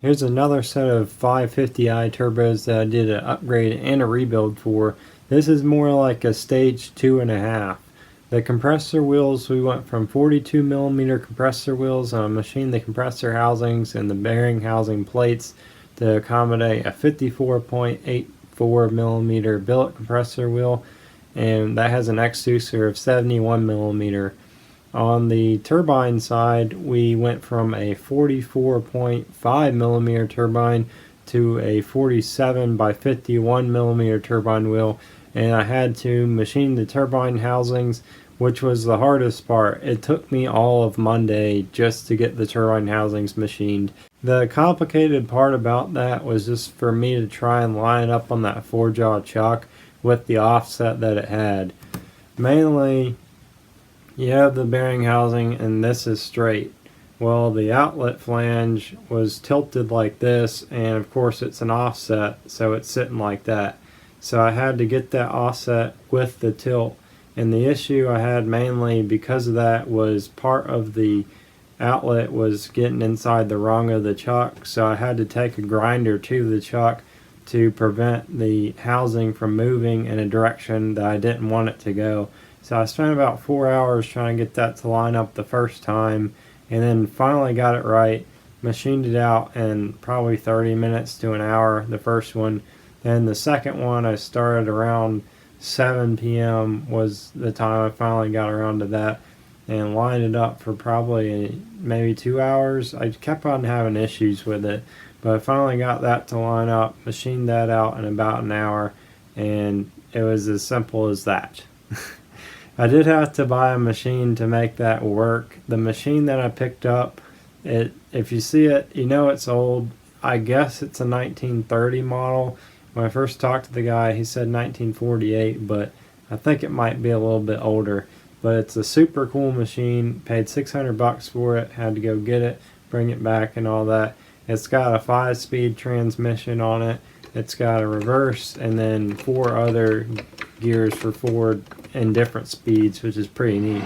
Here's another set of 550i turbos that I did an upgrade and a rebuild for. This is more like a stage 2.5. The compressor wheels, we went from 42mm compressor wheels on a machine, the compressor housings and the bearing housing plates to accommodate a 54.84mm billet compressor wheel, and that has an extruder of 71mm. On the turbine side, we went from a 44.5mm turbine to a 47 by 51mm turbine wheel, and I had to machine the turbine housings, which was the hardest part. It took me all of Monday just to get the turbine housings machined. The complicated part about that was just for me to try and line up on that four-jaw chuck with the offset that it had. Mainly, you have the bearing housing and this is straight. Well, the outlet flange was tilted like this, and of course it's an offset, so it's sitting like that. So I had to get that offset with the tilt, and the issue I had mainly because of that was part of the outlet was getting inside the rung of the chuck, so I had to take a grinder to the chuck to prevent the housing from moving in a direction that I didn't want it to go. So I spent about 4 hours trying to get that to line up the first time, and then finally got it right, machined it out in probably 30 minutes to an hour, the first one. Then the second one I started around 7 p.m. was the time I finally got around to that, and lined it up for probably maybe 2 hours. I kept on having issues with it, but I finally got that to line up, machined that out in about an hour, and it was as simple as that. I did have to buy a machine to make that work. The machine that I picked up, if you see it, you know it's old. I guess it's a 1930 model. When I first talked to the guy, he said 1948, but I think it might be a little bit older. But it's a super cool machine. Paid $600 for it. Had to go get it, bring it back, and all that. It's got a 5-speed transmission on it. It's got a reverse and then 4 other gears for forward in different speeds, which is pretty neat.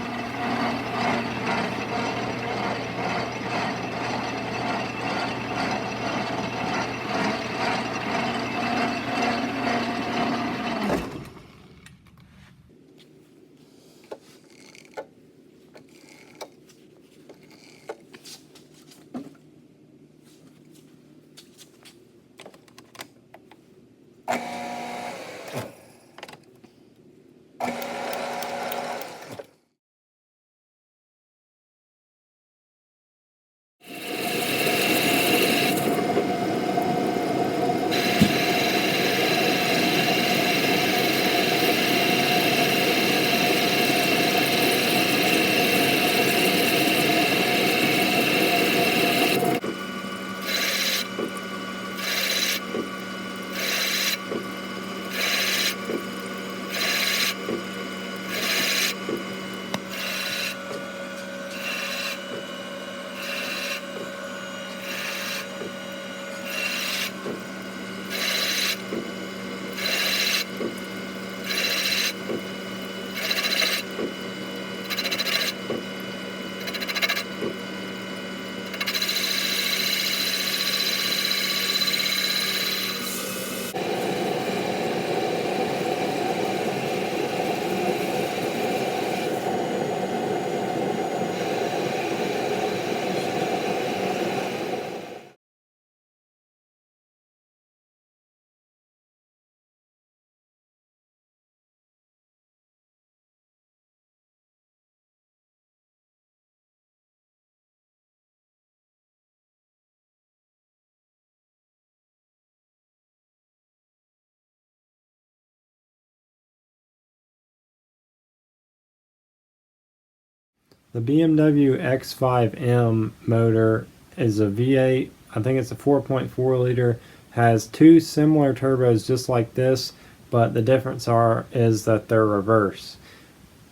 The BMW X5M motor is a V8. I think it's a 4.4 liter. Has 2 similar turbos just like this, but the difference is that they're reverse.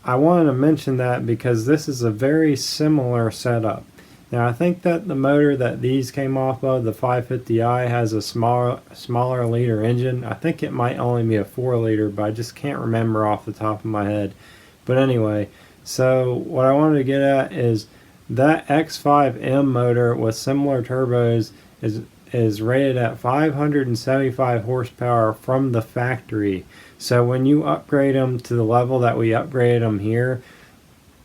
I wanted to mention that because this is a very similar setup. Now I think that the motor that these came off of, the 550i, has a smaller liter engine. I think it might only be a 4 liter, but I just can't remember off the top of my head. But anyway, so what I wanted to get at is that X5M motor with similar turbos is is rated at 575 horsepower from the factory. So when you upgrade them to the level that we upgraded them here,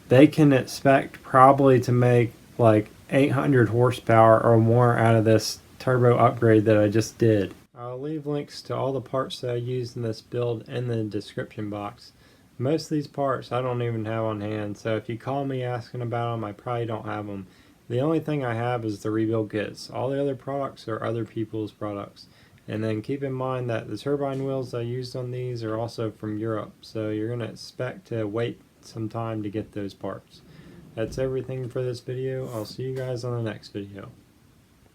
they can expect probably to make like 800 horsepower or more out of this turbo upgrade that I just did. I'll leave links to all the parts that I used in this build in the description box. Most of these parts I don't even have on hand, so if you call me asking about them, I probably don't have them. The only thing I have is the rebuild kits. All the other products are other people's products. And then keep in mind that the turbine wheels I used on these are also from Europe, so you're going to expect to wait some time to get those parts. That's everything for this video. I'll see you guys on the next video.